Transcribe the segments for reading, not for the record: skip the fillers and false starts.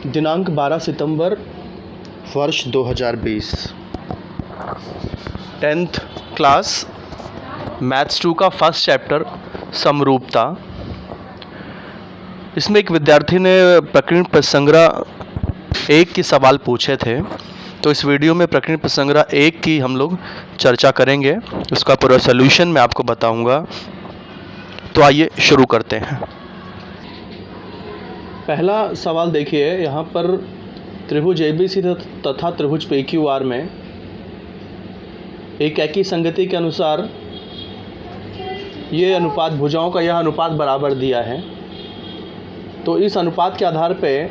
दिनांक 12 सितंबर वर्ष 2020। 10th class maths 2 का फर्स्ट चैप्टर समरूपता। इसमें एक विद्यार्थी ने प्रकीर्ण प्रसंग्रह 1 के सवाल पूछे थे, तो इस वीडियो में प्रकीर्ण प्रसंग्रह 1 की हम लोग चर्चा करेंगे। उसका पूरा सॉल्यूशन मैं आपको बताऊंगा। तो आइए शुरू करते हैं। पहला सवाल देखिए, यहाँ पर त्रिभुज ABC तथा त्रिभुज PQR में एक एकी संगति के अनुसार ये अनुपात, भुजाओं का यह अनुपात बराबर दिया है। तो इस अनुपात के आधार पे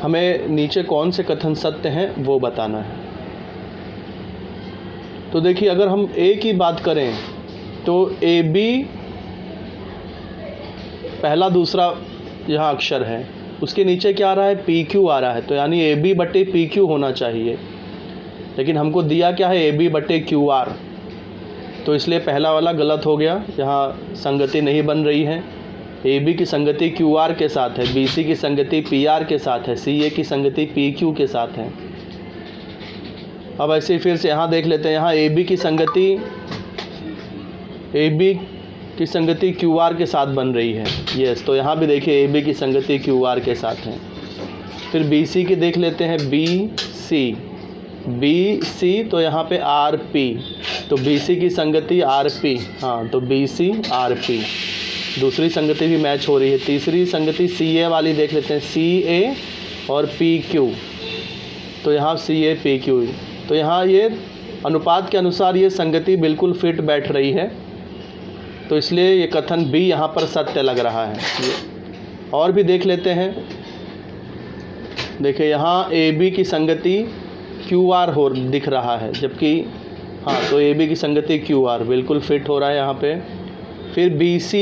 हमें नीचे कौन से कथन सत्य हैं वो बताना है। तो देखिए, अगर हम A की बात करें तो AB पहला दूसरा यहाँ अक्षर है, उसके नीचे क्या आ रहा है, PQ आ रहा है, तो यानी AB बटे PQ होना चाहिए। लेकिन हमको दिया क्या है, AB बटे QR, तो इसलिए पहला वाला गलत हो गया, यहाँ संगति नहीं बन रही है। AB की संगति QR के साथ है, BC की संगति PR के साथ है, CA की संगति PQ के साथ है। अब ऐसे ही फिर से यहाँ देख लेते हैं, यहाँ AB की संगति QR के साथ बन रही है। यस, तो यहाँ भी देखिए AB की संगति QR के साथ है। फिर BC की देख लेते हैं, BC, तो यहाँ पे RP, तो BC की संगति RP, हाँ, तो BC RP, दूसरी संगति भी मैच हो रही है। तीसरी संगति CA वाली देख लेते हैं, CA और PQ, तो यहाँ CA PQ, तो यहाँ ये अनुपात के अनुसार ये संगति बिल्कुल फिट बैठ रही है, तो इसलिए ये कथन B यहाँ पर सत्य लग रहा है। और भी देख लेते हैं, देखिए यहाँ AB की संगति QR हो दिख रहा है, जबकि हाँ, तो AB की संगति QR बिल्कुल फिट हो रहा है यहाँ पे। फिर BC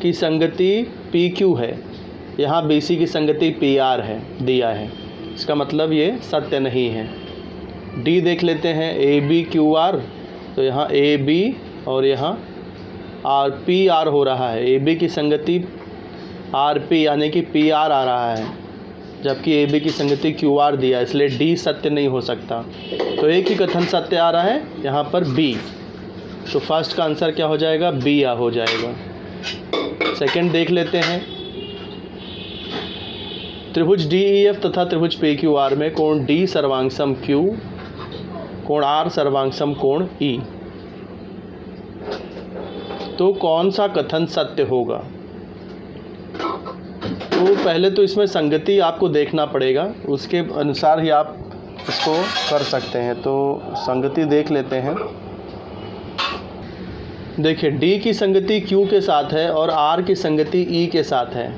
की संगति PQ है, यहाँ BC की संगति PR है, दिया है, इसका मतलब ये सत्य नहीं है। D देख लेते हैं, AB QR, तो यहाँ AB और यहाँ PR हो रहा है। AB की संगति RP यानी कि PR आ रहा है, जबकि AB की संगति QR दिया, इसलिए D सत्य नहीं हो सकता। तो एक ही कथन सत्य आ रहा है यहाँ पर B, तो फर्स्ट का आंसर क्या हो जाएगा, B हो जाएगा। सेकंड देख लेते हैं, त्रिभुज DEF तथा त्रिभुज PQR में कोण D सर्वांगसम Q, कोण R सर्वांगसम कोण E, तो कौन सा कथन सत्य होगा। तो पहले तो इसमें संगति आपको देखना पड़ेगा, उसके अनुसार ही आप इसको कर सकते हैं। तो संगति देख लेते हैं। देखिए, D की संगति Q के साथ है और R की संगति E के साथ है,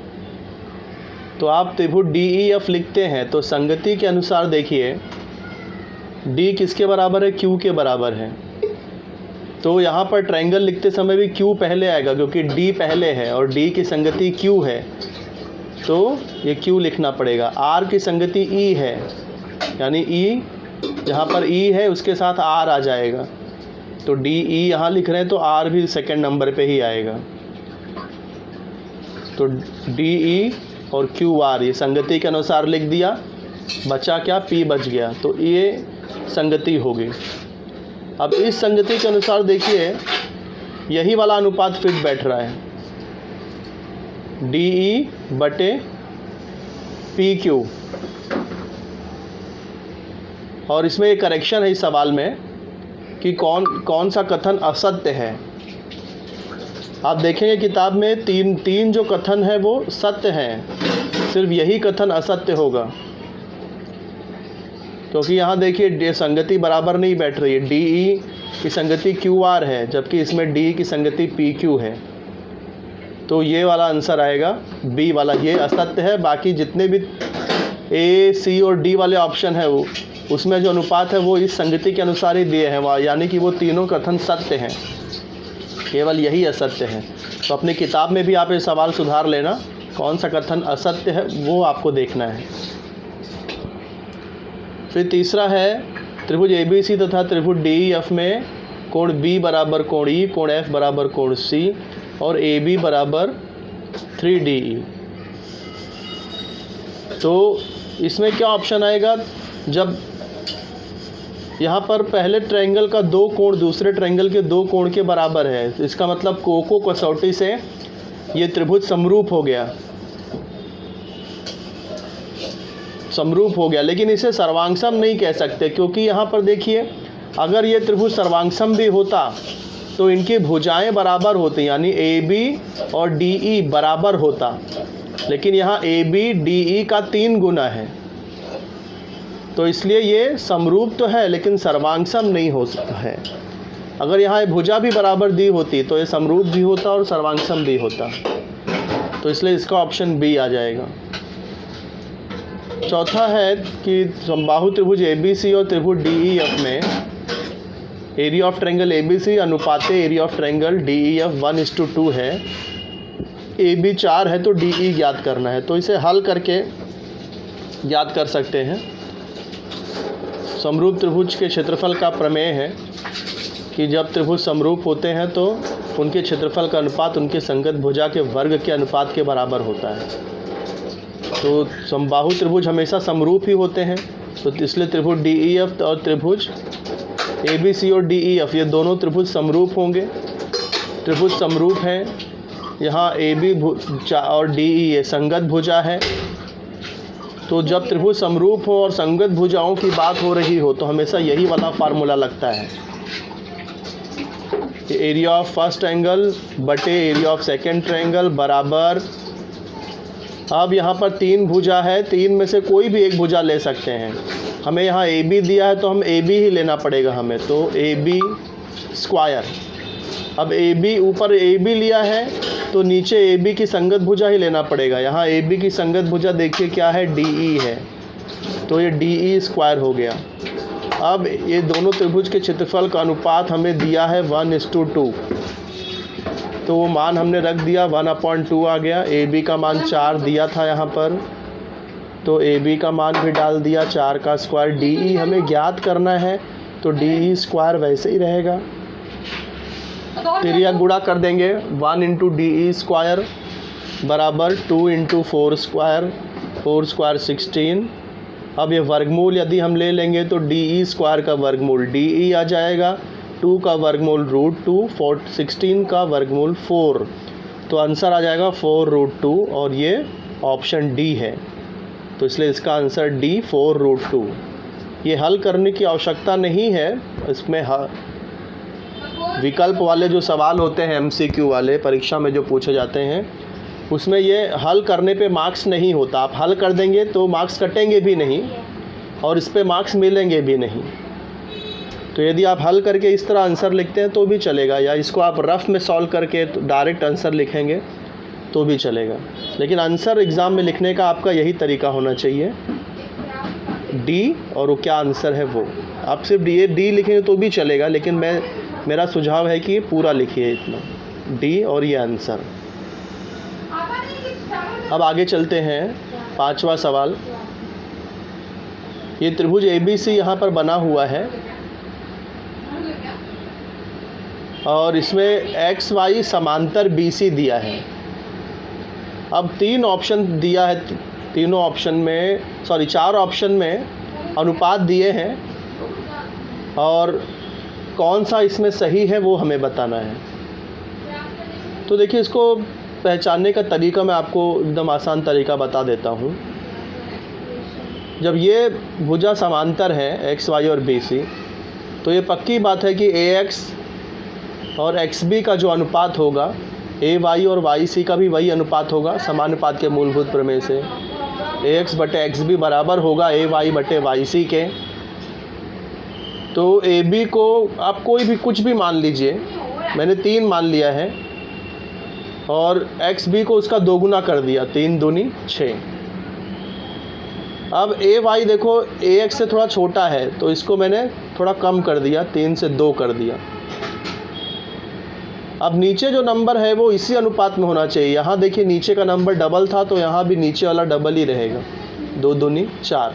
तो आप त्रिभुज DEF लिखते हैं तो संगति के अनुसार देखिए D किसके बराबर है, Q के बराबर है। तो यहाँ पर ट्रायंगल लिखते समय भी Q पहले आएगा, क्योंकि D पहले है और D की संगति Q है, तो ये Q लिखना पड़ेगा। R की संगति E है, यानी E, जहाँ पर E है उसके साथ R आ जाएगा, तो DE यहाँ लिख रहे हैं तो R भी सेकंड नंबर पे ही आएगा। तो DE और QR ये संगति के अनुसार लिख दिया, बचा क्या, P बच गया, तो ये संगति होगी। अब इस संगति के अनुसार देखिए यही वाला अनुपात फिट बैठ रहा है, DE बटे PQ, और इसमें एक करेक्शन है इस सवाल में कि कौन सा कथन असत्य है। आप देखेंगे किताब में तीन जो कथन है वो सत्य हैं, सिर्फ यही कथन असत्य होगा, क्योंकि यहाँ देखिए संगति बराबर नहीं बैठ रही है। DE की संगति QR है, जबकि इसमें DE की संगति PQ है, तो ये वाला आंसर आएगा B वाला, ये असत्य है। बाकी जितने भी A, C और D वाले ऑप्शन है वो उसमें जो अनुपात है वो इस संगति के अनुसार ही दिए हैं, वहाँ यानी कि वो तीनों कथन सत्य हैं, केवल यही असत्य है। तो अपनी किताब में भी आप ये सवाल सुधार लेना, कौन सा कथन असत्य है वो आपको देखना है। फिर तीसरा है त्रिभुज ABC तथा त्रिभुज DEF में कोण B बराबर कोण E, कोण F बराबर कोण C और AB बराबर 3DE। तो इसमें क्या ऑप्शन आएगा, जब यहाँ पर पहले ट्रायंगल का 2 कोण दूसरे ट्रायंगल के 2 कोण के बराबर है, तो इसका मतलब कोको कसौटी से ये त्रिभुज समरूप हो गया, समरूप हो गया। लेकिन इसे सर्वांगसम नहीं कह सकते, क्योंकि यहाँ पर देखिए अगर ये त्रिभुज सर्वांगसम भी होता तो इनकी भुजाएं बराबर होती, यानी AB और DE बराबर होता। लेकिन यहाँ AB DE का 3 गुना है, तो इसलिए ये समरूप तो है लेकिन सर्वांगसम नहीं हो सकता है। अगर यहाँ ये भुजा भी बराबर दी होती तो ये समरूप भी होता और सर्वांगसम भी होता, तो इसलिए इसका ऑप्शन बी आ जाएगा। चौथा है कि समबाहु त्रिभुज ABC और त्रिभुज DEF में एरिया ऑफ ट्रायंगल ABC अनुपाते एरिया ऑफ ट्रायंगल DEF 1:2 है। AB 4 है तो DE ज्ञात करना है, तो इसे हल करके ज्ञात कर सकते हैं। समरूप त्रिभुज के क्षेत्रफल का प्रमेय है कि जब त्रिभुज समरूप होते हैं तो उनके क्षेत्रफल का अनुपात उनके संगत भुजा के वर्ग के अनुपात के बराबर होता है। तो समबाहु त्रिभुज हमेशा समरूप ही होते हैं, तो इसलिए त्रिभुज DEF और त्रिभुज ABC और DEF ये दोनों त्रिभुज समरूप होंगे। त्रिभुज समरूप है, यहाँ AB और DE ये संगत भुजा है। तो जब त्रिभुज समरूप हो और संगत भुजाओं की बात हो रही हो तो हमेशा यही वाला फार्मूला लगता है, एरिया ऑफ फर्स्ट एंगल बटे एरिया ऑफ सेकंड ट्रायंगल बराबर। अब यहाँ पर 3 भुजा है, 3 में से कोई भी एक भुजा ले सकते हैं। हमें यहाँ AB दिया है तो हम AB ही लेना पड़ेगा हमें, तो AB स्क्वायर। अब AB ऊपर AB लिया है तो नीचे AB की संगत भुजा ही लेना पड़ेगा। यहाँ AB की संगत भुजा देखिए क्या है, DE है, तो ये DE स्क्वायर हो गया। अब ये दोनों त्रिभुज के क्षेत्रफल का अनुपात हमें दिया है 1:2, तो वो मान हमने रख दिया, 1/2 आ गया। AB का मान 4 दिया था यहाँ पर, तो AB का मान भी डाल दिया 4 का स्क्वायर। DE हमें ज्ञात करना है तो DE स्क्वायर वैसे ही रहेगा, तिरिया गुणा कर देंगे। 1 × DE स्क्वायर बराबर 2 × 4 स्क्वायर, 4 स्क्वायर 16। अब ये वर्गमूल यदि हम ले लेंगे तो DE स्क्वायर का वर्गमूल DE आ जाएगा, 2 का वर्गमूल √2, 16 का वर्गमूल 4, तो आंसर आ जाएगा 4√2 और ये ऑप्शन डी है। तो इसलिए इसका आंसर डी 4√2। ये हल करने की आवश्यकता नहीं है, इसमें विकल्प वाले जो सवाल होते हैं MCQ वाले परीक्षा में जो पूछे जाते हैं उसमें ये हल करने पे मार्क्स नहीं होता। आप हल कर देंगे तो मार्क्स कटेंगे भी नहीं और इस पे मार्क्स मिलेंगे भी नहीं। तो यदि आप हल करके इस तरह आंसर लिखते हैं तो भी चलेगा, या इसको आप रफ में सॉल्व करके डायरेक्ट आंसर लिखेंगे तो भी चलेगा। लेकिन आंसर एग्ज़ाम में लिखने का आपका यही तरीका होना चाहिए, डी, और वो क्या आंसर है वो। आप सिर्फ डी लिखेंगे तो भी चलेगा, लेकिन मेरा सुझाव है कि पूरा लिखिए इतना, डी और ये आंसर। अब आगे चलते हैं, 5वां सवाल। ये त्रिभुज ABC यहाँ पर बना हुआ है और इसमें XY समांतर BC दिया है। अब 3 ऑप्शन दिया है, तीनों ऑप्शन में 4 ऑप्शन में अनुपात दिए हैं और कौन सा इसमें सही है वो हमें बताना है। तो देखिए, इसको पहचानने का तरीका मैं आपको एकदम आसान तरीका बता देता हूँ। जब ये भुजा समांतर है XY और BC, तो ये पक्की बात है कि AX और XB का जो अनुपात होगा AY और YC का भी वही अनुपात होगा, समानुपात के मूलभूत प्रमेय से। AX बटे XB बराबर होगा AY बटे YC के। तो AB को आप कोई भी कुछ भी मान लीजिए, मैंने 3 मान लिया है, और XB को उसका 2 गुना कर दिया, 3 दूनी 6। अब AY देखो AX से थोड़ा छोटा है तो इसको मैंने थोड़ा कम कर दिया, 3 से 2 कर दिया। अब नीचे जो नंबर है वो इसी अनुपात में होना चाहिए। यहाँ देखिए नीचे का नंबर डबल था तो यहाँ भी नीचे वाला डबल ही रहेगा, 2 दूनी 4,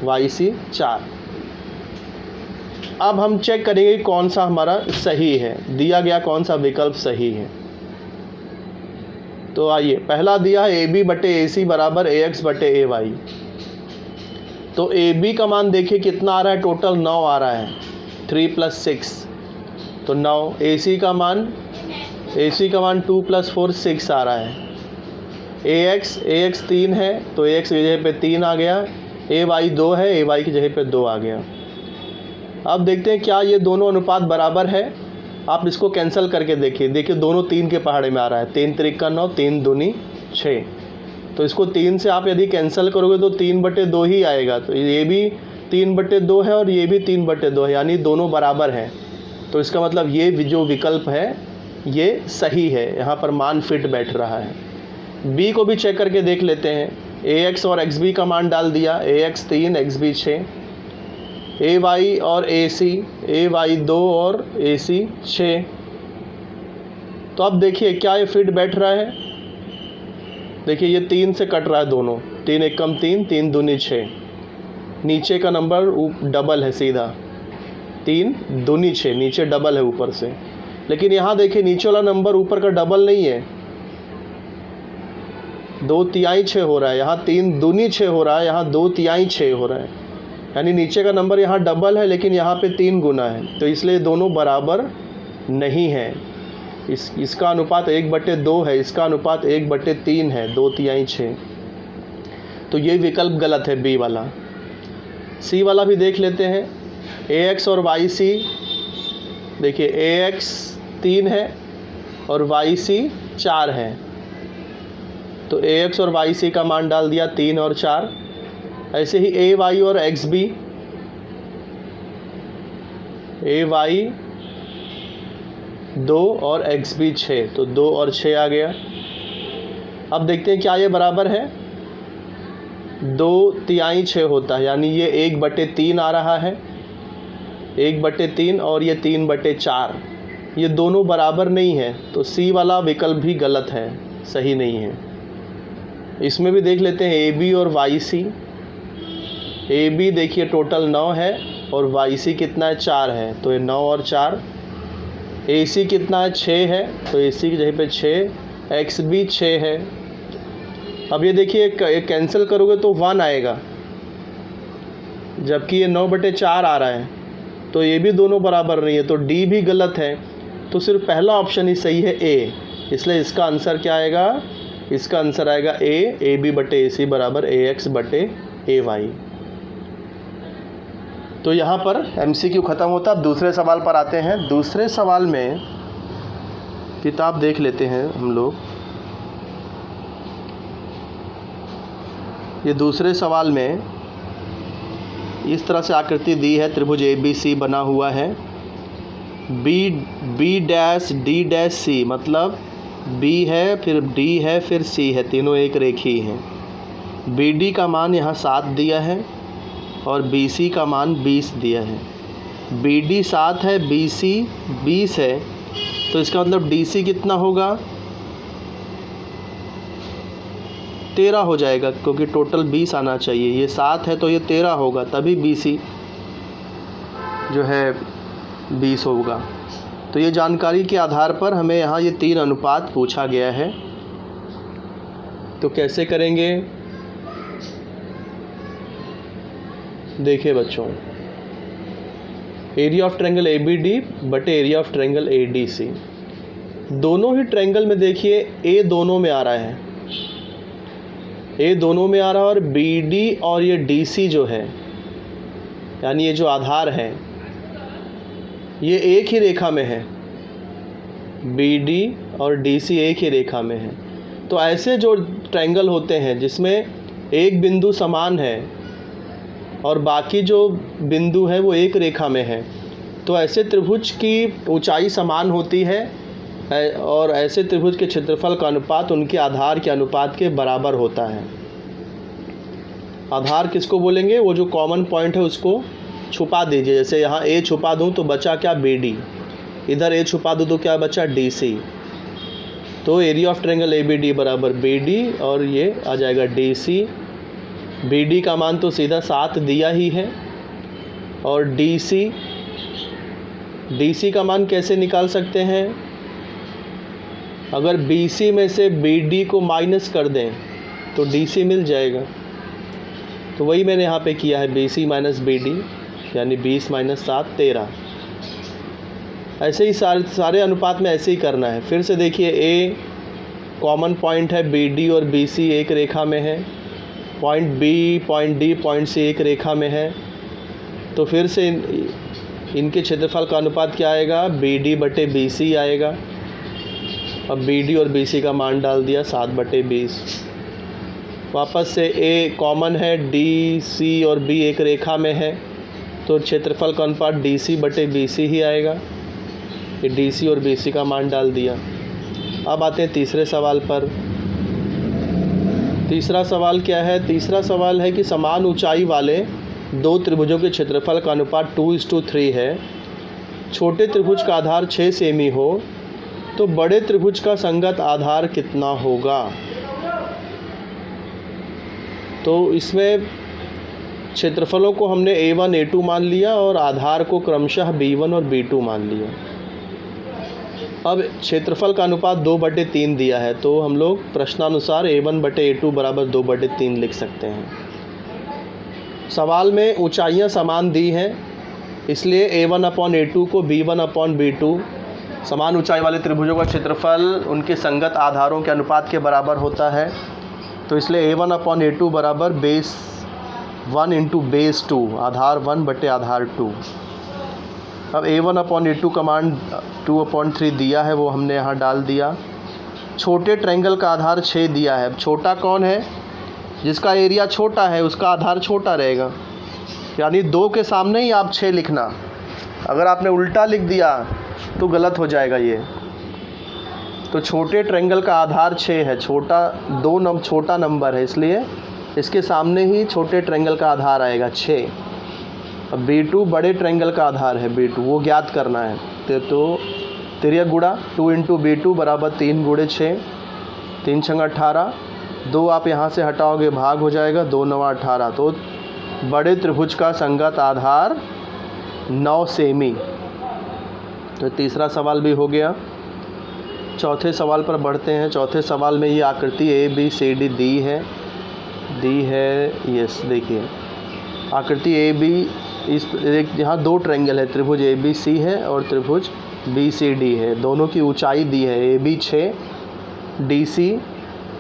YC 4। अब हम चेक करेंगे कौन सा हमारा सही है, दिया गया कौन सा विकल्प सही है। तो आइए, पहला दिया है AB बटे AC बराबर AX बटे AY। तो ए बी का मान देखिए कितना आ रहा है, टोटल 9 आ रहा है, 3 + 6 तो 9। ए सी का मान 2 + 4 6 आ रहा है। ए एक्स 3 है तो ए एक्स की जगह पे 3 आ गया, ए वाई 2 है, ए वाई की जगह पे 2 आ गया। अब देखते हैं क्या ये दोनों अनुपात बराबर है। आप इसको कैंसिल करके देखिए दोनों 3 के पहाड़े में आ रहा है, 3 × 3 = 9, 3 दूनी 6। तो इसको 3 से आप यदि कैंसिल करोगे तो 3/2 ही आएगा। तो ये भी 3/2 है और ये भी 3/2 है, यानी दोनों बराबर हैं। तो इसका मतलब ये जो विकल्प है ये सही है, यहाँ पर मान फिट बैठ रहा है। बी को भी चेक करके देख लेते हैं। ए एक्स और एक्स बी का मान डाल दिया, ए एक्स 3 एक्स बी 6, ए वाई और ए सी, ए वाई 2 और ए सी 6। तो अब देखिए क्या ये फिट बैठ रहा है। देखिए ये 3 से कट रहा है दोनों, 3 × 1 = 3, 3 दूनी 6। नीचे का नंबर डबल है सीधा, 3 दूनी 6, नीचे डबल है ऊपर से। लेकिन यहाँ देखिए नीचे वाला नंबर ऊपर का डबल नहीं है, 2 तिहाई 6 हो रहा है, यहाँ 3 दूनी 6 हो रहा है, यहाँ 2 तिहाई 6 हो रहा है। यानी नीचे का नंबर यहाँ डबल है लेकिन यहाँ पे 3 गुना है, तो इसलिए दोनों बराबर नहीं है। इसका अनुपात 1/2 है, इसका अनुपात 1/3 है, 2 तिहाई 6। तो ये विकल्प गलत है बी वाला। सी वाला भी देख लेते हैं। ए एक्स और वाई सी, देखिए ए एक्स 3 है और वाई सी 4 है। तो ए एक्स और वाई सी का मान डाल दिया 3 और 4। ऐसे ही ए वाई और एक्स बी, ए वाई 2 और एक्स बी 6, तो 2 और 6 आ गया। अब देखते हैं क्या ये बराबर है। 2 तिहाई 6 होता है, यानी ये 1/3 आ रहा है, 1/3 और ये 3/4, ये दोनों बराबर नहीं है। तो सी वाला विकल्प भी गलत है, सही नहीं है। इसमें भी देख लेते हैं ए बी और वाई सी। ए बी देखिए टोटल 9 है और वाई सी कितना है, 4 है, तो ये 9 और 4। ए सी कितना है, 6 है, तो ए सी की जगह पे 6, एक्स बी 6 है। अब ये देखिए कैंसिल करोगे तो 1 आएगा, जबकि ये 9/4 आ रहा है, तो ये भी दोनों बराबर नहीं है, तो डी भी गलत है। तो सिर्फ पहला ऑप्शन ही सही है, ए। इसलिए इसका आंसर क्या आएगा, इसका आंसर आएगा A B / A C = A X / A Y. तो यहाँ पर MCQ ख़त्म होता है। अब दूसरे सवाल पर आते हैं। दूसरे सवाल में किताब देख लेते हैं हम लोग। ये दूसरे सवाल में इस तरह से आकृति दी है, त्रिभुज ABC बना हुआ है। B', D', C, मतलब B है, फिर D है, फिर C है, तीनों एक रेखी हैं। BD का मान यहाँ 7 दिया है और BC का मान 20 दिया है। BD 7 है, BC 20 है, तो इसका मतलब DC कितना होगा, 13 हो जाएगा, क्योंकि टोटल 20 आना चाहिए। ये 7 है तो ये 13 होगा, तभी BC जो है 20 होगा। तो ये जानकारी के आधार पर हमें यहाँ ये 3 अनुपात पूछा गया है। तो कैसे करेंगे, देखिए बच्चों, area of triangle ABD / area of triangle ADC, दोनों ही ट्रायंगल में देखिए A दोनों में आ रहा है, A दोनों में आ रहा है, और BD और ये DC जो है, यानी ये जो आधार है ये एक ही रेखा में है, BD और DC एक ही रेखा में है। तो ऐसे जो ट्रायंगल होते हैं जिसमें एक बिंदु समान है और बाकी जो बिंदु है वो एक रेखा में है, तो ऐसे त्रिभुज की ऊंचाई समान होती है और ऐसे त्रिभुज के क्षेत्रफल का अनुपात उनके आधार के अनुपात के बराबर होता है। आधार किसको बोलेंगे, वो जो कॉमन पॉइंट है उसको छुपा दीजिए। जैसे यहाँ A छुपा दूँ तो बचा क्या, BD, इधर A छुपा दूँ तो क्या बचा, DC। तो area of triangle ABD = BD और ये आ जाएगा DC। BD का मान तो सीधा 7 दिया ही है, और DC का मान कैसे निकाल सकते हैं, अगर BC में से BD को माइनस कर दें तो DC मिल जाएगा। तो वही मैंने यहाँ पे किया है, BC माइनस BD यानी 20 माइनस 7 13। ऐसे ही सारे अनुपात में ऐसे ही करना है। फिर से देखिए, A कॉमन पॉइंट है, BD और BC एक रेखा में है, point B point D point C एक रेखा में है। तो फिर से इनके क्षेत्रफल का अनुपात क्या आएगा, BD बटे BC आएगा। अब BD और BC का मान डाल दिया 7/20। वापस से A कॉमन है, DC और B एक रेखा में है, तो क्षेत्रफल का अनुपात DC बटे BC ही आएगा। ये DC और BC का मान डाल दिया। अब आते हैं तीसरे सवाल पर। तीसरा सवाल क्या है? तीसरा सवाल है कि समान ऊंचाई वाले दो त्रिभुजों के क्षेत्रफल का अनुपात 2:3 है। छोटे त्रिभुज का आधार 6 सेमी हो तो बड़े त्रिभुज का संगत आधार कितना होगा? तो इसमें क्षेत्रफलों को हमने A1 A2 मान लिया और आधार को क्रमशः B1 और B2 मान लिया। अब क्षेत्रफल का अनुपात 2/3 दिया है, तो हम लोग प्रश्नानुसार A1 बटे A2 बराबर 2/3 लिख सकते हैं। सवाल में ऊंचाइयां समान दी हैं, इसलिए A1/A2 को B1/B2 समान ऊंचाई वाले त्रिभुजों का क्षेत्रफल उनके संगत आधारों के अनुपात के बराबर होता है। तो इसलिए A1/A2 बराबर बेस 1 इंटू बेस 2, आधार 1 बटे आधार 2। अब A1/A2 का मान 2/3 दिया है, वो हमने यहाँ डाल दिया। छोटे ट्रायंगल का आधार 6 दिया है। अब छोटा कौन है? जिसका एरिया छोटा है उसका आधार छोटा रहेगा, यानी 2 के सामने ही आप 6 लिखना। अगर आपने उल्टा लिख दिया तो गलत हो जाएगा ये। तो छोटे ट्रायंगल का आधार 6 है, छोटा नंबर है, इसलिए इसके सामने ही छोटे ट्रायंगल का आधार आएगा 6। अब B2 बड़े ट्रायंगल का आधार है B2, वो ज्ञात करना है। तो तिर्यक गुणा 2 इंटू B2 बराबर 3 गुणे 6, 3 छंग 18। 2 आप यहाँ से हटाओगे भाग हो जाएगा, 2 9 18। तो बड़े त्रिभुज का संगत आधार 9 सेमी। तो तीसरा सवाल भी हो गया। चौथे सवाल पर बढ़ते हैं। चौथे सवाल में ये आकृति ABCD दी है। यस, देखिए आकृति AB, इस यहाँ 2 ट्रायंगल है, त्रिभुज ABC है और त्रिभुज BCD है। दोनों की ऊंचाई दी है, AB 6 DC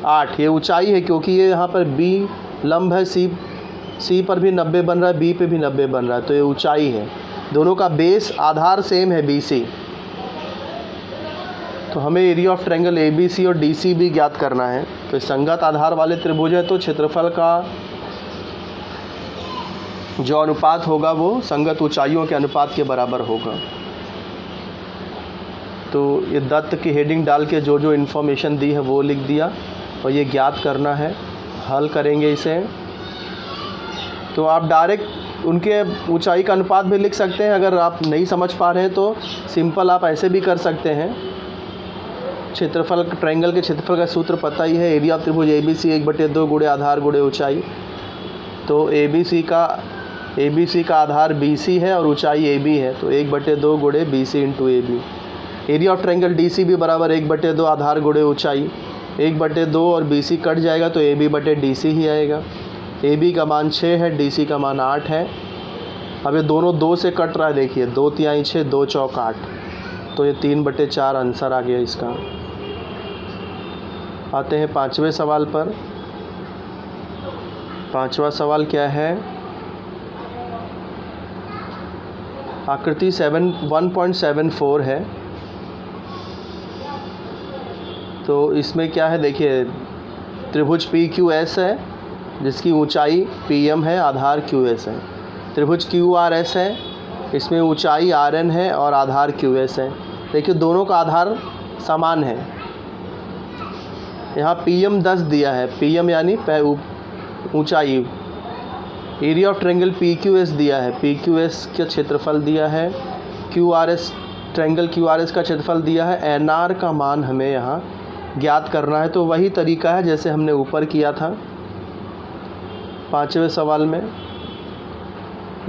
8। ये ऊंचाई है क्योंकि ये यहाँ पर B लंब है, C पर भी 90 बन रहा है, B पे भी 90 बन रहा है, तो ये ऊंचाई है। दोनों का बेस आधार सेम है BC। तो हमें एरिया ऑफ ट्रायंगल ABC और DC भी ज्ञात करना है। तो संगत आधार वाले त्रिभुज है, तो क्षेत्रफल का जो अनुपात होगा वो संगत ऊंचाइयों के अनुपात के बराबर होगा। तो ये दत्त की हेडिंग डाल के जो इन्फॉर्मेशन दी है वो लिख दिया और ये ज्ञात करना है। हल करेंगे इसे। तो आप डायरेक्ट उनके ऊंचाई का अनुपात भी लिख सकते हैं। अगर आप नहीं समझ पा रहे हैं तो सिंपल आप ऐसे भी कर सकते हैं। क्षेत्रफल, ट्रायंगल के क्षेत्रफल का सूत्र पता ही है, एरिया ऑफ त्रिभुज ABC 1/2 गुणे आधार गुणे ऊंचाई। तो ABC का आधार BC है और ऊंचाई AB है, तो 1/2 गुणे BC into AB। Area of triangle DC भी बराबर 1/2 आधार गुणे ऊंचाई। 1/2 और BC कट जाएगा तो AB बटे DC ही आएगा। AB का मान 6 है, DC का मान 8 है। अब ये दोनों 2 से कट रहा है, देखिए 2 तिहाई 6, 2 चौक 8, तो ये 3/4 आंसर आ गया इसका। आते हैं 5वें सवाल पर। 5वां सवाल क्या है? आकृति 1.74 है। तो इसमें क्या है, देखिए त्रिभुज PQS है जिसकी ऊंचाई PM है, आधार QS है। त्रिभुज QRS है, इसमें ऊंचाई RN है और आधार QS है। देखिए दोनों का आधार समान है। यहाँ PM 10 दिया है, PM यानी ऊंचाई। एरिया ऑफ ट्रायंगल PQS दिया है, PQS का क्षेत्रफल दिया है। QRS, ट्रायंगल QRS का क्षेत्रफल दिया है। NR का मान हमें यहाँ ज्ञात करना है। तो वही तरीका है जैसे हमने ऊपर किया था 5वें सवाल में।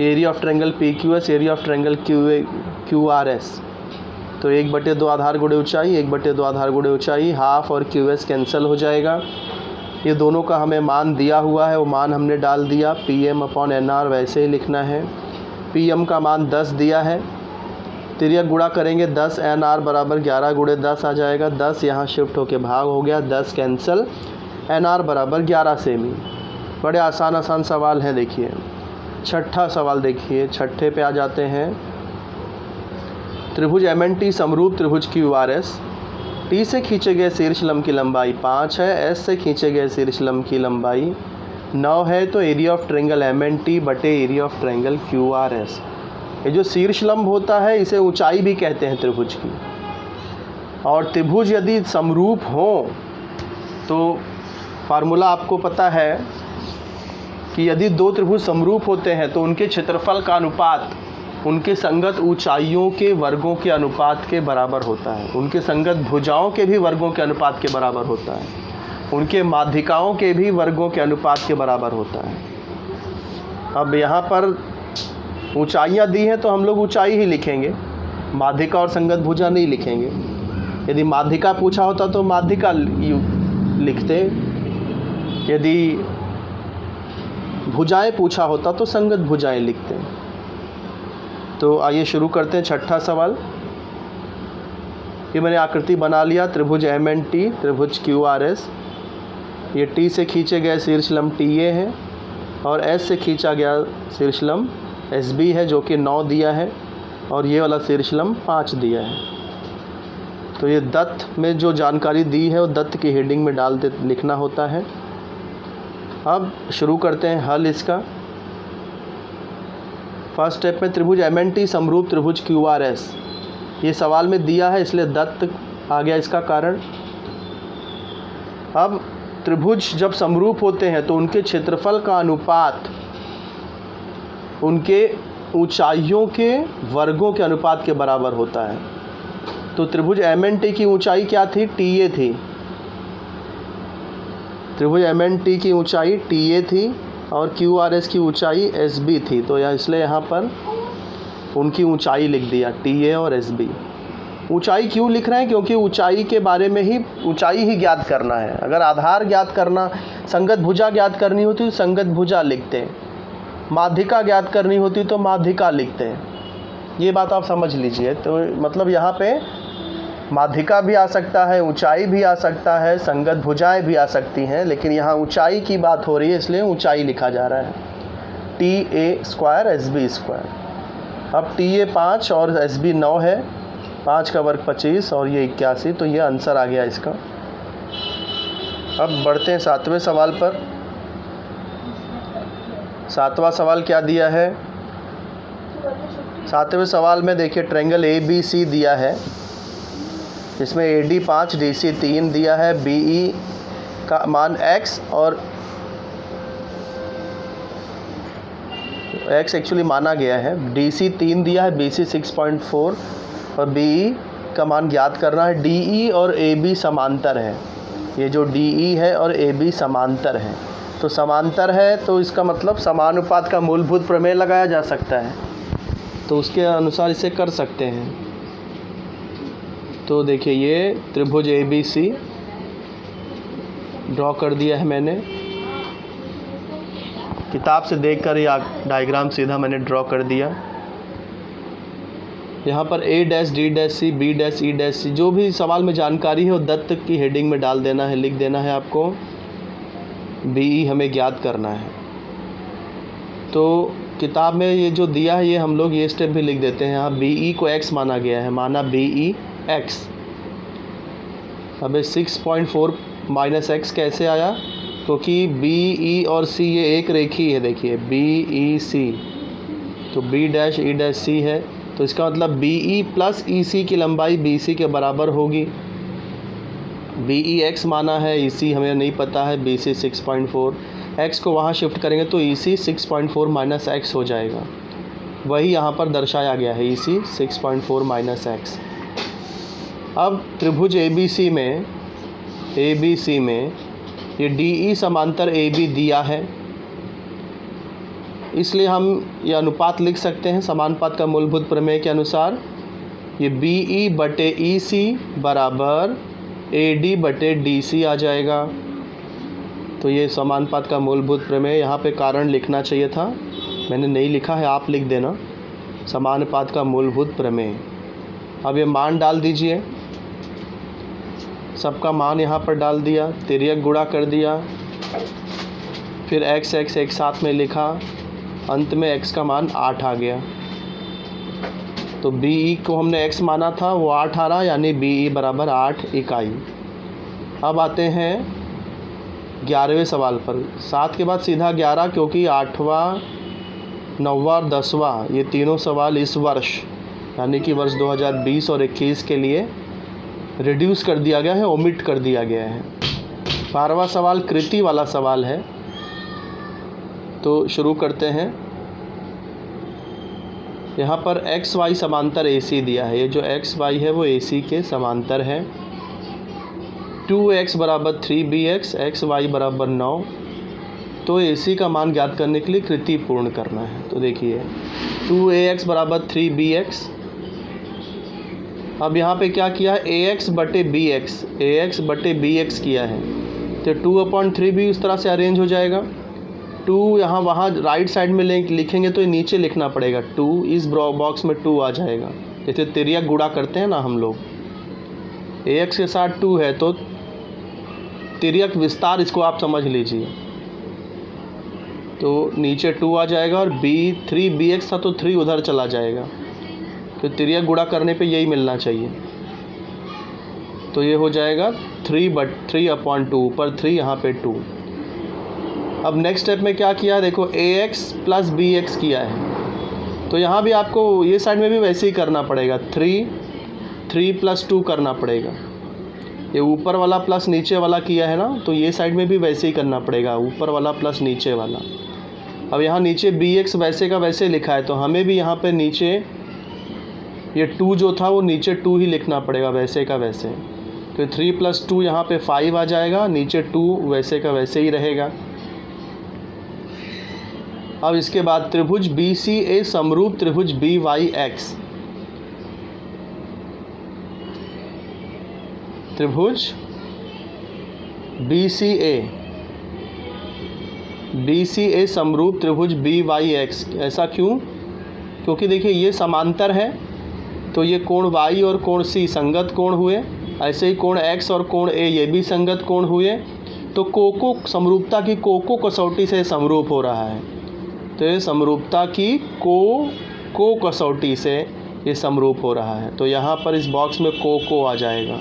Area of triangle PQS, area of triangle QRS, तो 1/2 आधार गुणे ऊंचाई, 1/2 आधार गुणे ऊंचाई, हाफ और QS कैंसिल हो जाएगा। ये दोनों का हमें मान दिया हुआ है, वो मान हमने डाल दिया। PM/NR वैसे ही लिखना है। PM का मान 10 दिया है, तिर्यक गुणा करेंगे 10, NR बराबर 11 × 10 आ जाएगा। 10 यहाँ शिफ्ट होके भाग हो गया, 10 कैंसिल, NR बराबर 11 सेमी। बड़े आसान सवाल हैं। देखिए छठा सवाल, देखिए छठे पे आ जाते हैं। त्रिभुज MNT समरूप त्रिभुज QRS, T से खींचे गए शीर्ष लंब की लंबाई 5 है, S से खींचे गए शीर्ष लंब की लंबाई 9 है, तो एरिया ऑफ ट्रायंगल MNT बटे एरिया ऑफ ट्रायंगल QRS। ये जो शीर्ष लंब होता है इसे ऊंचाई भी कहते हैं त्रिभुज की। और त्रिभुज यदि समरूप हो तो फार्मूला आपको पता है कि यदि दो त्रिभुज समरूप होते हैं तो उनके क्षेत्रफल का अनुपात उनके संगत ऊंचाइयों के वर्गों के अनुपात के बराबर होता है। उनके संगत भुजाओं के भी वर्गों के अनुपात के बराबर होता है। उनके माध्यिकाओं के भी वर्गों के अनुपात के बराबर होता है। अब यहाँ पर ऊंचाइयाँ दी हैं तो हम लोग ऊंचाई ही लिखेंगे, माध्यिका और संगत भुजा नहीं लिखेंगे। यदि माध्यिका पूछा होता तो माध्यिका लिखते, यदि भुजाएं पूछा होता तो संगत भुजाएं लिखते। तो आइए शुरू करते हैं। छठा सवाल, ये मैंने आकृति बना लिया। त्रिभुज MNT, त्रिभुज QRS, ये T से खींचे गए शीर्ष लंब TA है और S से खींचा गया शीर्ष लंब SB है जो कि 9 दिया है, और ये वाला शीर्ष लंब 5 दिया है। तो ये दत्त में जो जानकारी दी है वो दत्त की हेडिंग में डाल दे लिखना होता है। अब शुरू करते हैं हल इसका। फर्स्ट स्टेप में त्रिभुज MNT समरूप त्रिभुज QRS, ये सवाल में दिया है इसलिए दत्त आ गया इसका कारण। अब त्रिभुज जब समरूप होते हैं तो उनके क्षेत्रफल का अनुपात उनके ऊंचाइयों के वर्गों के अनुपात के बराबर होता है। तो त्रिभुज MNT की ऊंचाई क्या थी? TA थी। त्रिभुज MNT की ऊंचाई TA थी और QRS की ऊंचाई SB थी। तो इसलिए यहाँ पर उनकी ऊंचाई लिख दिया, TA और SB। ऊंचाई क्यों लिख रहे हैं? क्योंकि ऊंचाई के बारे में ही, ऊंचाई ही ज्ञात करना है। अगर आधार ज्ञात करना, संगत भुजा ज्ञात करनी होती तो संगत भुजा लिखते हैं, माध्यिका ज्ञात करनी होती तो माध्यिका लिखते हैं। ये बात आप समझ लीजिए। तो मतलब यहाँ पे माध्यिका भी आ सकता है, ऊंचाई भी आ सकता है, संगत भुजाएं भी आ सकती हैं, लेकिन यहाँ ऊंचाई की बात हो रही है इसलिए ऊंचाई लिखा जा रहा है, TA² SB²। अब TA 5 और SB 9 है, 5 का वर्ग 25 और ये 81, तो ये आंसर आ गया इसका। अब बढ़ते हैं 7वें सवाल पर। 7वां सवाल क्या दिया है? 7वें सवाल में देखिए ट्रायंगल ABC दिया है, इसमें AD 5 DC 3 दिया है, BE का मान X और X एक्चुअली माना गया है, DC 3 दिया है, BC 6.4 और BE का मान ज्ञात करना है। DE और AB समांतर है, ये जो DE है और AB समांतर है। तो समांतर है तो इसका मतलब समानुपात का मूलभूत प्रमेय लगाया जा सकता है, तो उसके अनुसार इसे कर सकते हैं। तो देखिए ये त्रिभुज ABC ड्रॉ कर दिया है मैंने, किताब से देखकर या डायग्राम सीधा मैंने ड्रॉ कर दिया। यहाँ पर A', D', C, B', E', C जो भी सवाल में जानकारी है वो दत्त की हेडिंग में डाल देना है, लिख देना है आपको। BE हमें ज्ञात करना है। तो किताब में ये जो दिया है ये हम लोग ये स्टेप भी लिख देते हैं। यहाँ BE को X माना गया है, माना BE X। अब 6.4 माइनस X कैसे आया? क्योंकि BE और C ये एक रेखी है। देखिए BEC, तो B', E', है, तो इसका मतलब BE प्लस EC की लंबाई BC के बराबर होगी। BE X माना है, EC हमें नहीं पता है, BC 6.4, X को वहाँ शिफ्ट करेंगे तो EC 6.4 माइनस X हो जाएगा। वही यहाँ पर दर्शाया गया है, EC 6.4 माइनस X। अब त्रिभुज ABC में ये DE समांतर AB दिया है, इसलिए हम ये अनुपात लिख सकते हैं समानुपात का मूलभूत प्रमेय के अनुसार। ये BE बटे EC बराबर AD बटे DC आ जाएगा। तो ये समानुपात का मूलभूत प्रमेय। यहाँ पे कारण लिखना चाहिए था, मैंने नहीं लिखा है, आप लिख देना, समानुपात का मूलभूत प्रमेय। अब ये मान डाल दीजिए, सबका मान यहाँ पर डाल दिया, तिर्यक गुणा कर दिया, फिर x एक साथ में लिखा, अंत में x का मान 8 आ गया। तो BE को हमने x माना था, वो 8 आ रहा, यानी BE बराबर 8 इकाई। अब आते हैं 11वें सवाल पर। 7 के बाद सीधा 11, क्योंकि 8वां, 9वां और 10वां ये तीनों सवाल इस वर्ष यानी कि वर्ष 2020 और 21 के लिए रिड्यूस कर दिया गया है, ओमिट कर दिया गया है। 12वां सवाल कृति वाला सवाल है, तो शुरू करते हैं। यहाँ पर एक्स वाई समांतर AC दिया है। ये जो एक्स वाई है वो AC के समांतर है। 2x बराबर 3bx, एक्स वाई बराबर 9। तो AC का मान ज्ञात करने के लिए कृति पूर्ण करना है। तो देखिए 2ax बराबर 3bx। अब यहाँ पे क्या किया है, ax बटे bx किया है, तो 2/3 भी उस तरह से अरेंज हो जाएगा। 2 यहाँ वहाँ राइट साइड में लिखेंगे तो ये नीचे लिखना पड़ेगा, 2 इस बॉक्स में 2 आ जाएगा। जैसे तिर्यक गुणा करते हैं ना हम लोग, ax के साथ 2 है तो तिर्यक विस्तार, इसको आप समझ लीजिए। तो नीचे 2 आ जाएगा और 3bx था तो 3 उधर चला जाएगा, तो तिर्यक गुणा करने पे यही मिलना चाहिए। तो ये हो जाएगा 3/2, ऊपर 3 यहाँ पे 2। अब नेक्स्ट स्टेप में क्या किया, देखो ax प्लस bx किया है, तो यहाँ भी आपको ये साइड में भी वैसे ही करना पड़ेगा, 3 प्लस 2 करना पड़ेगा। ये ऊपर वाला प्लस नीचे वाला किया है ना, तो ये साइड में भी वैसे ही करना पड़ेगा, ऊपर वाला प्लस नीचे वाला। अब यहाँ नीचे bx वैसे का वैसे लिखा है, तो हमें भी यहाँ पे नीचे ये 2 जो था वो नीचे 2 ही लिखना पड़ेगा, वैसे का वैसे। तो 3 + 2 यहाँ पे 5 आ जाएगा, नीचे 2 वैसे का वैसे ही रहेगा। अब इसके बाद त्रिभुज BCA समरूप त्रिभुज BYX। त्रिभुज BCA समरूप त्रिभुज BYX। ऐसा क्यों? क्योंकि देखिए ये समांतर है, तो ये कोण y और कोण C संगत कोण हुए, ऐसे ही कोण x और कोण A ये भी संगत कोण हुए। तो कोको समरूपता की कोको कसौटी से समरूप हो रहा है, तो ये समरूपता की को कसौटी से ये समरूप हो रहा है। तो यहाँ पर इस बॉक्स में को आ जाएगा।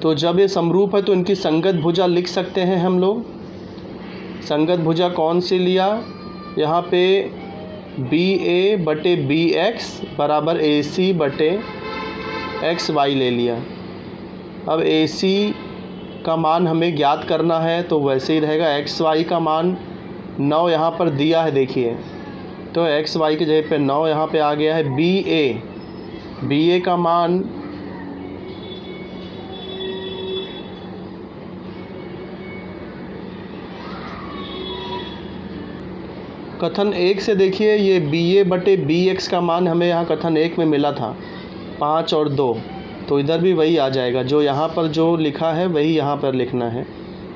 तो जब ये समरूप है तो इनकी संगत भुजा लिख सकते हैं हम लोग। संगत भुजा कौन सी लिया, यहाँ पे BA बटे BX बराबर AC बटे XY ले लिया। अब AC का मान हमें ज्ञात करना है, तो वैसे ही रहेगा। XY का मान 9 यहाँ पर दिया है, देखिए, तो XY की जगह पे 9 यहाँ पे आ गया है। BA का मान कथन 1 से देखिए, ये BA बटे BX का मान हमें यहाँ कथन 1 में मिला था 5 और 2, तो इधर भी वही आ जाएगा। जो यहाँ पर जो लिखा है वही यहाँ पर लिखना है,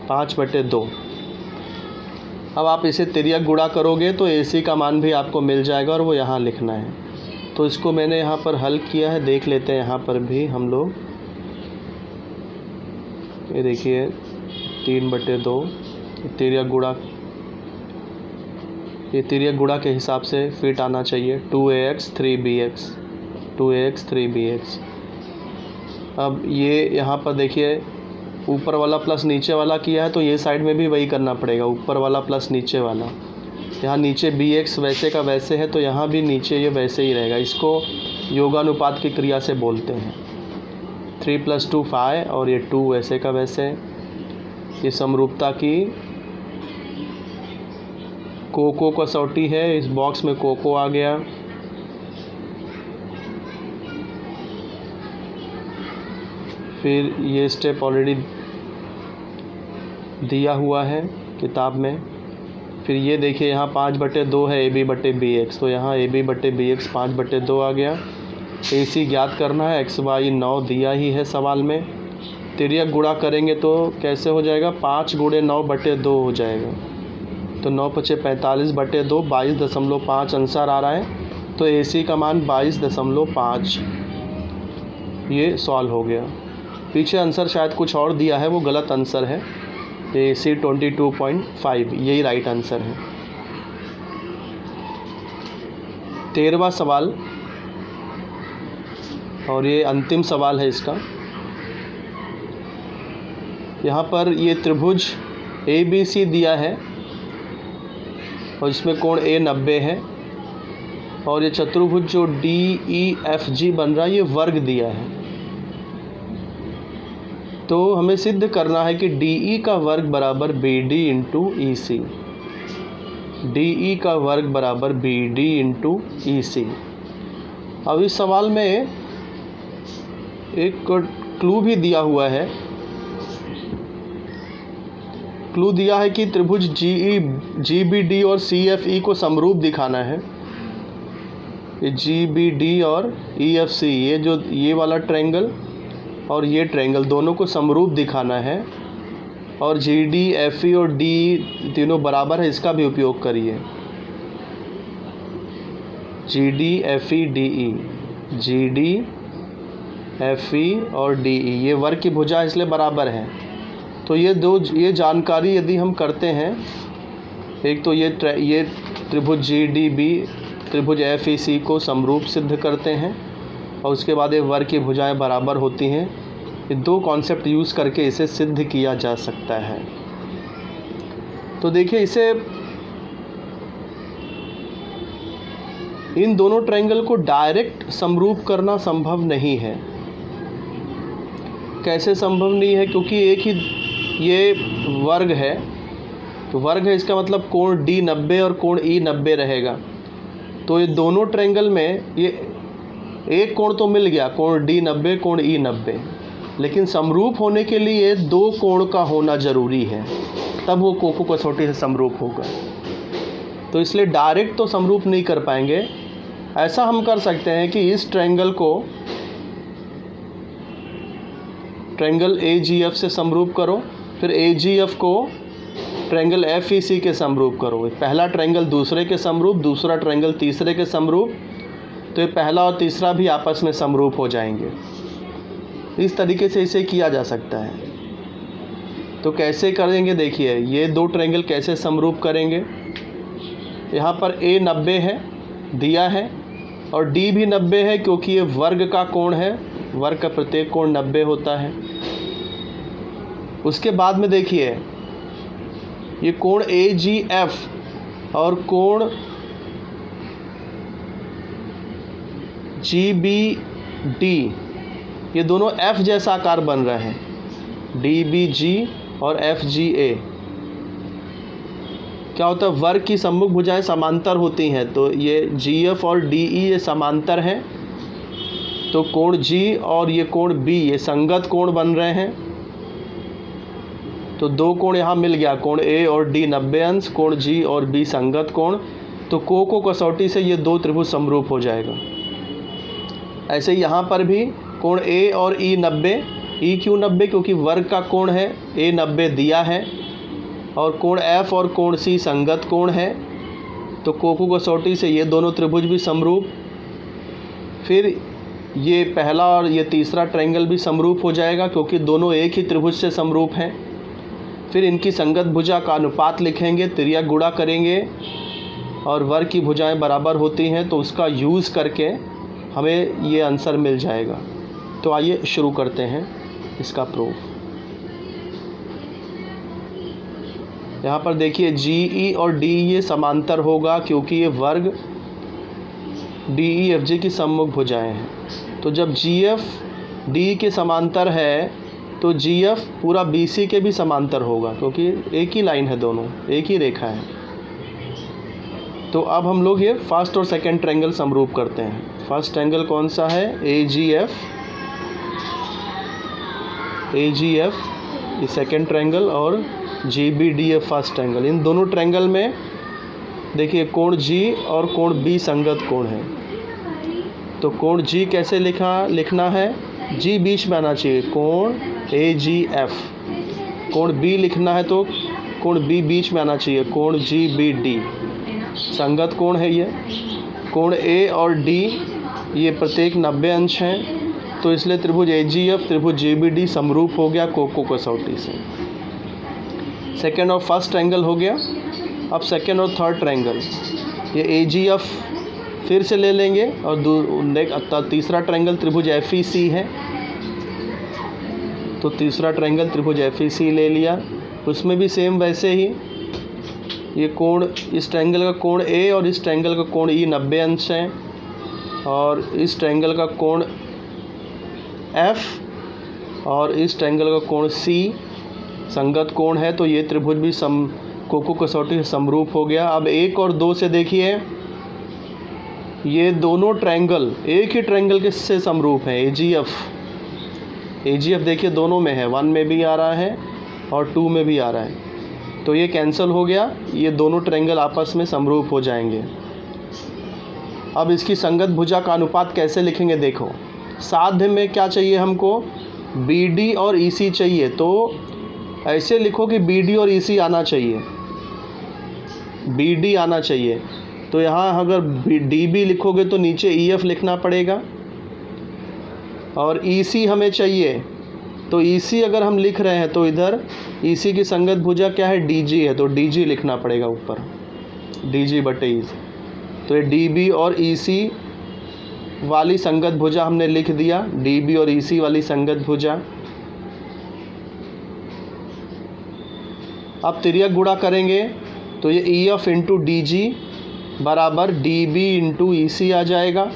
5/2। अब आप इसे तिर्यक गुणा करोगे तो AC का मान भी आपको मिल जाएगा और वो यहाँ लिखना है। तो इसको मैंने यहाँ पर हल किया है, देख लेते हैं यहाँ पर भी हम लोग। ये देखिए 3/2 तिर्यक गुणा, ये तिर्यक गुणा के हिसाब से फिट आना चाहिए। 2ax 3bx, 2ax 3bx। अब ये यहाँ पर देखिए ऊपर वाला प्लस नीचे वाला किया है, तो ये साइड में भी वही करना पड़ेगा, ऊपर वाला प्लस नीचे वाला। यहाँ नीचे bx वैसे का वैसे है, तो यहाँ भी नीचे ये वैसे ही रहेगा। इसको योगानुपात की क्रिया से बोलते हैं। 3 + 2 5 और ये 2 वैसे का वैसे। ये समरूपता की कोको कसौटी है, इस बॉक्स में कोको आ गया। फिर ये स्टेप ऑलरेडी दिया हुआ है किताब में। फिर ये देखिए यहाँ 5/2 है AB बटे BX, तो यहाँ AB बटे BX 5/2 आ गया। AC ज्ञात करना है, XY 9 दिया ही है सवाल में। तिर्यक गुणा करेंगे तो कैसे हो जाएगा, 5 गुणे 9/2 हो जाएगा। तो 9×5 45/2, 22.5 आंसर आ रहा है। तो AC का मान 22.5 ये सॉल्व हो गया। पीछे आंसर शायद कुछ और दिया है, वो गलत आंसर है। AC 22.5 यही राइट आंसर है। 13वां सवाल और ये अंतिम सवाल है इसका। यहाँ पर ये त्रिभुज ABC दिया है और इसमें कोण A 90 है, और ये चतुर्भुज जो DEFG बन रहा है ये वर्ग दिया है। तो हमें सिद्ध करना है कि DE का वर्ग बराबर BD इंटू EC, DE का वर्ग बराबर BD इंटू EC। अब इस सवाल में एक क्लू भी दिया हुआ है। क्लू दिया है कि त्रिभुज GBD और CFE को समरूप दिखाना है। ये GBD और EFC, ये वाला ट्रायंगल और ये ट्रायंगल दोनों को समरूप दिखाना है, और GD, FE और DE तीनों बराबर है, इसका भी उपयोग करिए। GD, FE, DE, GD, FE और DE ये वर्ग की भुजा इसलिए बराबर है। तो ये जानकारी यदि हम करते हैं, एक तो ये त्रिभुज GDB त्रिभुज FEC को समरूप सिद्ध करते हैं, और उसके बाद ये वर्ग की भुजाएं बराबर होती हैं। ये दो कॉन्सेप्ट यूज़ करके इसे सिद्ध किया जा सकता है। तो देखिए, इसे इन दोनों ट्रायंगल को डायरेक्ट समरूप करना संभव नहीं है। कैसे संभव नहीं है? क्योंकि एक ही ये वर्ग है, तो वर्ग है इसका मतलब कोण D 90 और कोण E 90 रहेगा। तो ये दोनों ट्रायंगल में ये एक कोण तो मिल गया, कोण D 90 कोण E 90, लेकिन समरूप होने के लिए दो कोण का होना ज़रूरी है, तब वो कोको कसौटी से समरूप होगा। तो इसलिए डायरेक्ट तो समरूप नहीं कर पाएंगे। ऐसा हम कर सकते हैं कि इस ट्रायंगल को ट्रायंगल AGF से समरूप करो, फिर AGF को ट्रायंगल FEC के समरूप करो। पहला ट्रायंगल दूसरे के समरूप, दूसरा ट्रायंगल तीसरे के समरूप, तो ये पहला और तीसरा भी आपस में समरूप हो जाएंगे। इस तरीके से इसे किया जा सकता है। तो कैसे करेंगे देखिए, ये दो ट्रायंगल कैसे समरूप करेंगे। यहाँ पर A 90 है दिया है, और D भी 90 है, क्योंकि ये वर्ग का कोण है, वर्ग का प्रत्येक कोण 90 होता है। उसके बाद में देखिए, ये कोण AGF और कोण GBD ये दोनों F जैसा आकार बन रहे हैं, DBG और FGA। क्या होता है, वर्ग की सम्मुख भुजाएं समांतर होती हैं, तो ये GF और DE ये समांतर हैं, तो कोण G और ये कोण B ये संगत कोण बन रहे हैं। तो दो कोण यहाँ मिल गया, कोण A और D 90 अंश, कोण G और B संगत कोण। तो कोको कसौटी से ये दो त्रिभुज समरूप हो जाएगा। ऐसे यहाँ पर भी कोण A और E 90, E क्यों 90? क्योंकि वर्ग का कोण है, A 90 दिया है, और कोण F और कोण C संगत कोण है, तो कोको कसौटी से ये दोनों त्रिभुज भी समरूप। फिर ये पहला और ये तीसरा ट्रायंगल भी समरूप हो जाएगा, क्योंकि दोनों एक ही त्रिभुज से समरूप हैं। फिर इनकी संगत भुजा का अनुपात लिखेंगे, तिर्यक गुणा करेंगे, और वर्ग की भुजाएं बराबर होती हैं, तो उसका यूज़ करके हमें ये आंसर मिल जाएगा। तो आइए शुरू करते हैं इसका प्रूफ। यहाँ पर देखिए, GE और DE ये समांतर होगा, क्योंकि ये वर्ग DEFG की सम्मुख भुजाएं हैं। तो जब GF DE के समांतर है, तो GF पूरा BC के भी समांतर होगा, क्योंकि एक ही लाइन है, दोनों एक ही रेखा है। तो अब हम लोग ये फर्स्ट और सेकंड ट्रायंगल समरूप करते हैं। फर्स्ट ट्रायंगल कौन सा है? AGF ये सेकंड ट्रायंगल, और GBD फर्स्ट ट्रायंगल। इन दोनों ट्रायंगल में देखिए कोण G और कोण B संगत कोण है। तो कोण G कैसे लिखना है? G बीच में आना चाहिए, कोण AGF। कोण B लिखना है तो कोण B बीच में आना चाहिए, कोण GBD संगत कोण है ये। कोण A और D ये प्रत्येक 90 अंश हैं, तो इसलिए त्रिभुज AGF त्रिभुज GBD समरूप हो गया कोको कसौटी से। सेकेंड और फर्स्ट ट्रायंगल हो गया। अब सेकेंड और थर्ड ट्रायंगल, ये AGF फिर से ले लेंगे और तीसरा ट्रायंगल त्रिभुज FEC है, तो तीसरा ट्रायंगल त्रिभुज FEC ले लिया। उसमें भी सेम वैसे ही ये कोण, इस ट्रायंगल का कोण A और इस ट्रायंगल का कोण E 90 अंश है, और इस ट्रायंगल का कोण F और इस ट्रायंगल का कोण C संगत कोण है, तो ये त्रिभुज भी कोको कसौटी से समरूप हो गया। अब 1 और 2 से देखिए, ये दोनों ट्रायंगल एक ही ट्रायंगल के से समरूप हैं। AGF देखिए दोनों में है, 1 में भी आ रहा है और 2 में भी आ रहा है, तो ये कैंसिल हो गया, ये दोनों ट्रायंगल आपस में समरूप हो जाएंगे। अब इसकी संगत भुजा का अनुपात कैसे लिखेंगे देखो। साध्य में क्या चाहिए हमको, BD और EC चाहिए, तो ऐसे लिखो कि BD और EC आना चाहिए, BD आना चाहिए। तो यहाँ अगर DB लिखोगे तो नीचे EF लिखना पड़ेगा, और EC हमें चाहिए, तो EC अगर हम लिख रहे हैं तो इधर EC की संगत भुजा क्या है, DG है, तो DG लिखना पड़ेगा ऊपर, DG/EC। तो ये DB और EC वाली संगत भुजा हमने लिख दिया, DB और EC वाली संगत भुजा। अब तिर्यक गुणा करेंगे तो ये EF इंटू DG बराबर DB इंटू EC आ जाएगा।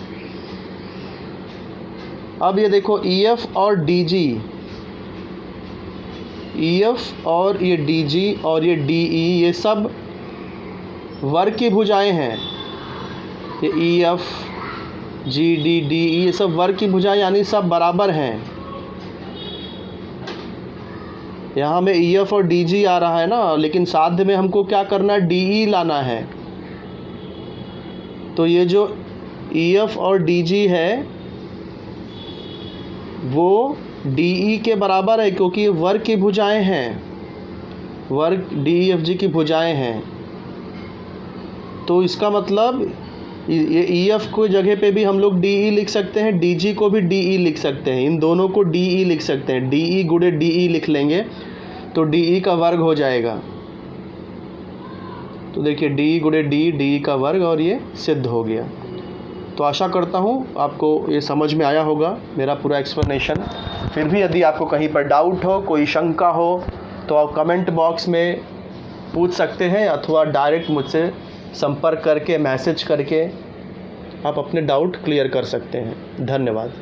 अब ये देखो EF और DG, EF और ये DG और ये DE, ये सब वर्ग की भुजाएं हैं। ये EF GD DE ये सब वर्ग की भुजाएं, यानी सब बराबर हैं। यहाँ में EF और DG आ रहा है ना, लेकिन साध्य में हमको क्या करना है, DE लाना है। तो ये जो EF और DG है वो DE के बराबर है, क्योंकि ये वर्ग की भुजाएं हैं, वर्ग DEFG की भुजाएं हैं। तो इसका मतलब ये EF को जगह पे भी हम लोग DE लिख सकते हैं, DG को भी DE लिख सकते हैं, इन दोनों को DE लिख सकते हैं। DE गुणे DE लिख लेंगे तो DE का वर्ग हो जाएगा। तो देखिए DE गुणे DE का वर्ग, और ये सिद्ध हो गया। तो आशा करता हूँ आपको ये समझ में आया होगा मेरा पूरा एक्सप्लेनेशन। फिर भी यदि आपको कहीं पर डाउट हो, कोई शंका हो, तो आप कमेंट बॉक्स में पूछ सकते हैं, अथवा डायरेक्ट मुझसे संपर्क करके, मैसेज करके आप अपने डाउट क्लियर कर सकते हैं। धन्यवाद।